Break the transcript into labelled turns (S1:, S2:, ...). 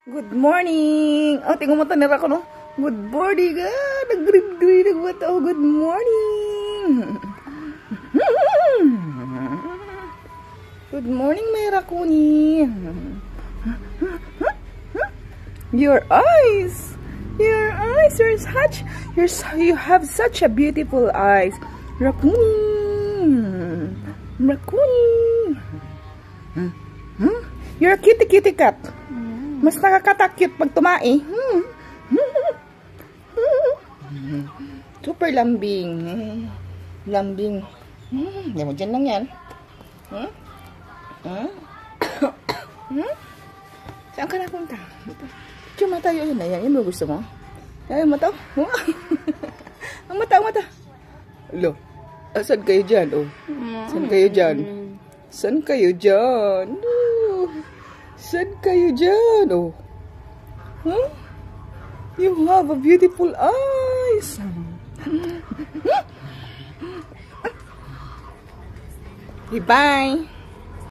S1: Good morning! Oh, tingnan mo ito, nira ko, no? Good morning, nag-green-green ang mata. Oh, good morning! Good morning, may rakuni. Your eyes! Your eyes! You have such a beautiful eyes. Rakuni! Rakuni! You're a kitty cat. Mas nakakatakit pag tumai. Super lambing. Lambing. Hindi mo dyan lang yan. Saan ka napunta? Cuma tayo yun. Ayan, yung gusto mo? Ayan, mata. Ang mata. Lo, saan kayo dyan? Oh. Saan kayo dyan? Saan kayo dyan? Saan kayo dyan? Oh. Huh? You have a beautiful eyes. Bye.